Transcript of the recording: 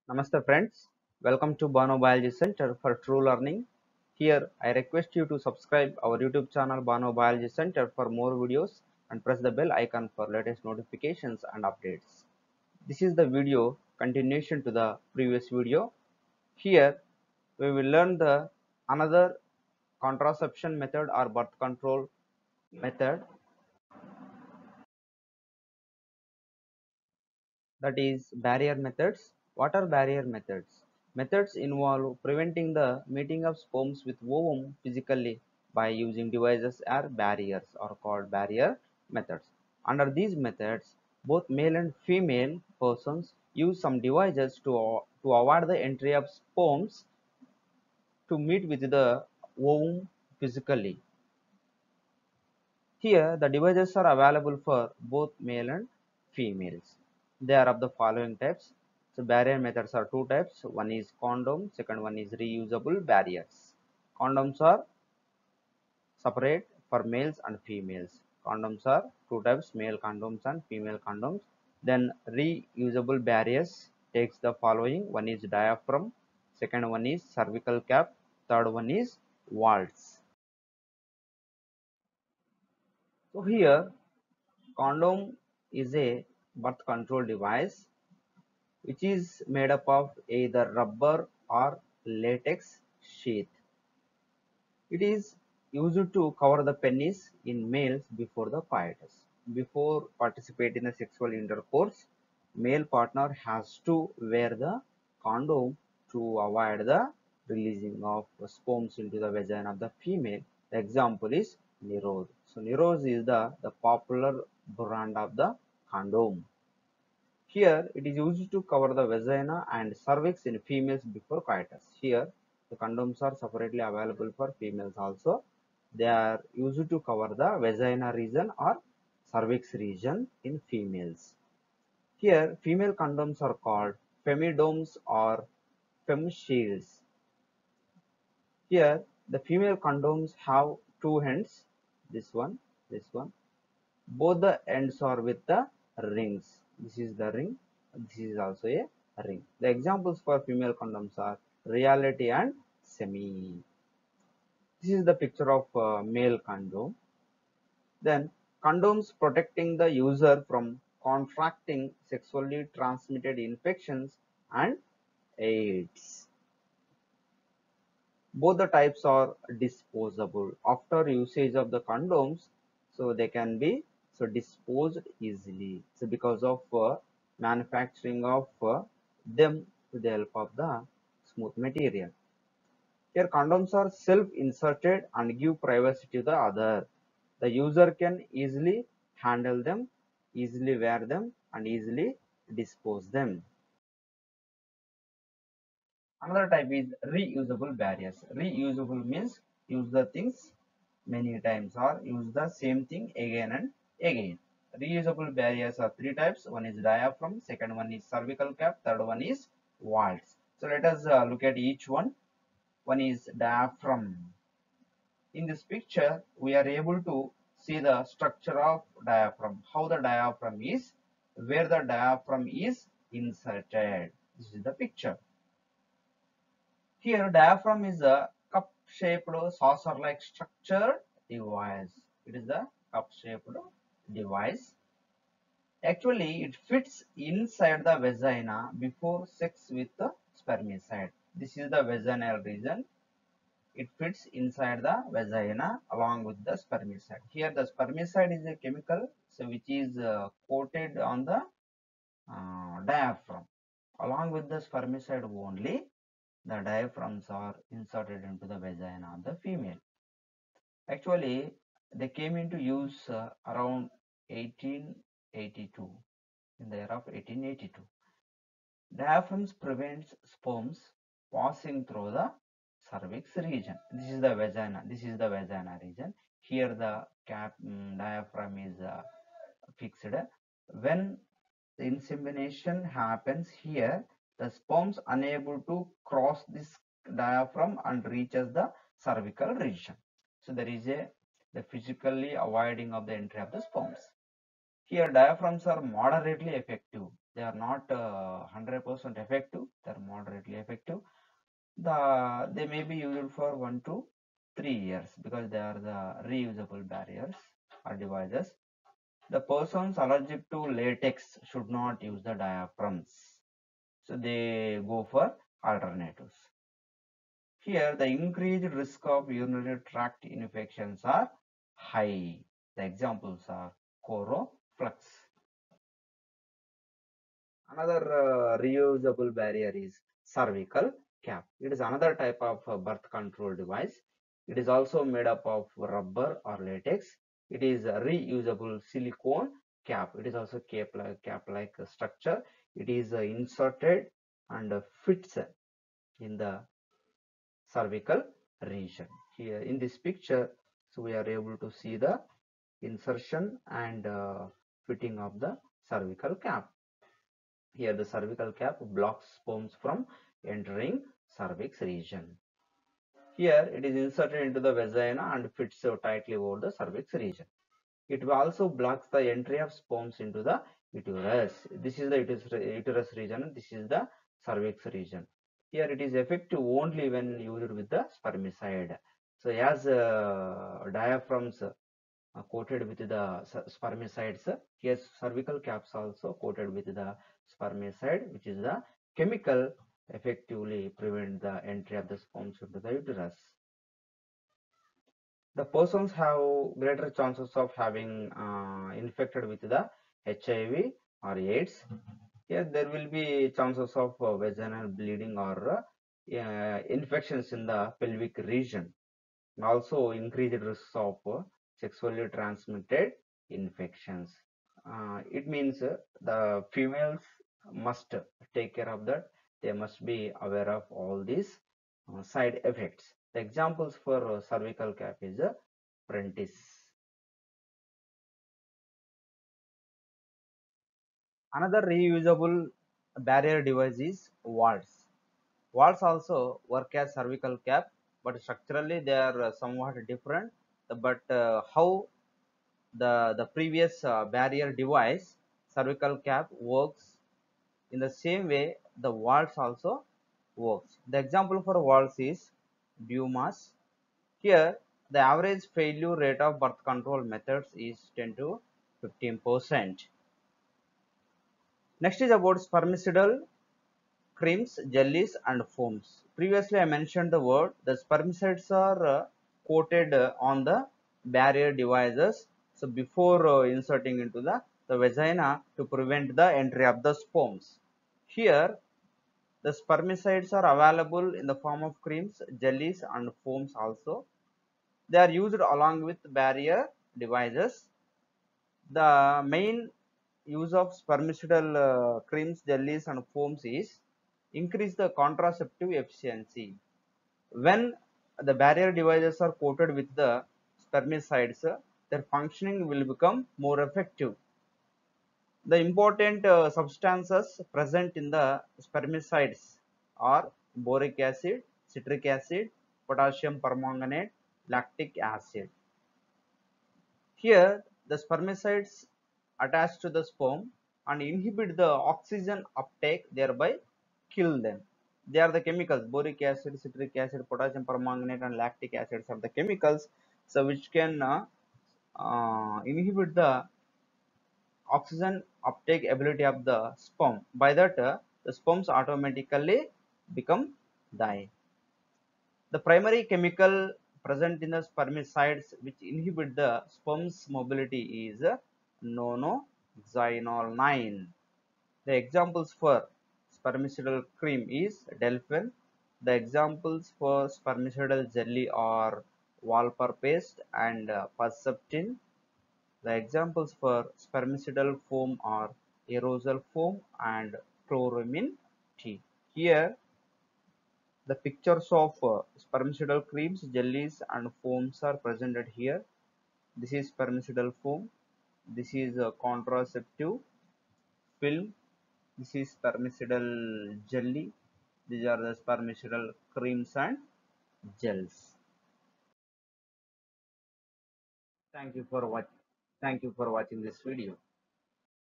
Namaste friends, welcome to Bano Biology Center for True Learning. Here I request you to subscribe our YouTube channel Bano Biology Center for more videos and press the bell icon for latest notifications and updates. This is the video continuation to the previous video. Here we will learn the another contraception method or birth control method, that is barrier methods. What are barrier methods? Methods involve preventing the meeting of sperms with ovum physically by using devices or barriers are called barrier methods. Under these methods, both male and female persons use some devices to avoid the entry of sperms to meet with the ovum physically. Here, the devices are available for both male and females. They are of the following types. So, barrier methods are two types. One is condom, second one is reusable barriers. Condoms are separate for males and females. Condoms are two types, male condoms and female condoms. Then reusable barriers takes the following. One is diaphragm, second one is cervical cap, third one is waltz. So here condom is a birth control device which is made up of either rubber or latex sheath. It is used to cover the penis in males before the coitus. Before participating in the sexual intercourse, male partner has to wear the condom to avoid the releasing of sperms into the vagina of the female. The example is Nerose. So Nerose is the popular brand of the condom. Here it is used to cover the vagina and cervix in females before coitus. Here the condoms are separately available for females also. They are used to cover the vagina region or cervix region in females. Here female condoms are called femidoms or femshields. Here the female condoms have two ends, this one, this one. Both the ends are with the rings. This is the ring, this is also a ring. The examples for female condoms are reality and semi. This is the picture of male condom. Then condoms protecting the user from contracting sexually transmitted infections and AIDS. Both the types are disposable after usage of the condoms, so they can be disposed easily, so because of manufacturing of them with the help of the smooth material. Here condoms are self inserted and give privacy to the other. The user can easily handle them, easily wear them and easily dispose them. Another type is reusable barriers. Reusable means use the things many times or use the same thing again and again. Reusable barriers are three types. One is diaphragm, second one is cervical cap, third one is waltz. So let us look at each one. One is diaphragm. In this picture, we are able to see the structure of diaphragm, how the diaphragm is, where the diaphragm is inserted. This is the picture. Here diaphragm is a cup-shaped saucer-like structured device. It is the cup-shaped device. Actually, it fits inside the vagina before sex with the spermicide. This is the vaginal region. It fits inside the vagina along with the spermicide. Here the spermicide is a chemical which is coated on the diaphragm. Along with the spermicide only, the diaphragms are inserted into the vagina of the female. Actually, they came into use around 1882, in the year of 1882. Diaphragms prevents sperms passing through the cervix region. This is the vagina. This is the vagina region. Here the diaphragm is fixed. When the insemination happens here, the sperms unable to cross this diaphragm and reaches the cervical region. So there is the physically avoiding of the entry of the sperms. Here diaphragms are moderately effective They are not 100% effective. They are moderately effective. They may be used for 1 to 3 years because they are the reusable barriers or devices. The persons allergic to latex should not use the diaphragms. So they go for alternatives. Here, the increased risk of urinary tract infections are high. The examples are Coroflux. Another reusable barrier is cervical cap. It is another type of birth control device. It is also made up of rubber or latex. It is a reusable silicone cap. It is also cap-like structure. It is inserted and fits in the cervical region. Here in this picture, so we are able to see the insertion and fitting of the cervical cap. Here the cervical cap blocks sperms from entering cervix region. Here it is inserted into the vagina and fits so tightly over the cervix region. It also blocks the entry of sperms into the uterus. This is the uterus region and this is the cervix region. Here it is effective only when used with the spermicide. So as diaphragms coated with the spermicides, here cervical caps also coated with the spermicide, which is the chemical effectively prevent the entry of the sperms into the uterus. The persons have greater chances of having infected with the HIV or AIDS. Here there will be chances of vaginal bleeding or infections in the pelvic region. And also increased risks of sexually transmitted infections. It means the females must take care of that. They must be aware of all these side effects. The examples for cervical cap is Prentice. Another reusable barrier device is walls. Walls also work as cervical cap, but structurally they are somewhat different. But how the previous barrier device cervical cap works in the same way the walls also works. The example for walls is Dumas. Here the average failure rate of birth control methods is 10 to 15%. Next is about spermicidal creams, jellies and foams. Previously I mentioned the word the spermicides are coated on the barrier devices. So before inserting into the vagina to prevent the entry of the sperms. Here the spermicides are available in the form of creams, jellies and foams also. They are used along with barrier devices. The main use of spermicidal creams, jellies and foams is increase the contraceptive efficiency. When the barrier devices are coated with the spermicides, their functioning will become more effective. The important substances present in the spermicides are boric acid, citric acid, potassium permanganate, lactic acid. Here, the spermicides attach to the sperm and inhibit the oxygen uptake, thereby kill them. They are the chemicals, boric acid, citric acid, potassium permanganate and lactic acids are the chemicals, so which can inhibit the oxygen uptake ability of the sperm. By that, the sperms automatically become die. The primary chemical present in the spermicides which inhibit the sperm's mobility is nonoxynol-9. The examples for spermicidal cream is Delphin. The examples for spermicidal jelly are Valpropaste and Herceptin. The examples for spermicidal foam are aerosol foam and chloramine T. Here the pictures of spermicidal creams, jellies and foams are presented here. This is spermicidal foam. This is a contraceptive film. This is spermicidal jelly. These are the spermicidal creams and gels. Thank you for watching. Thank you for watching this video.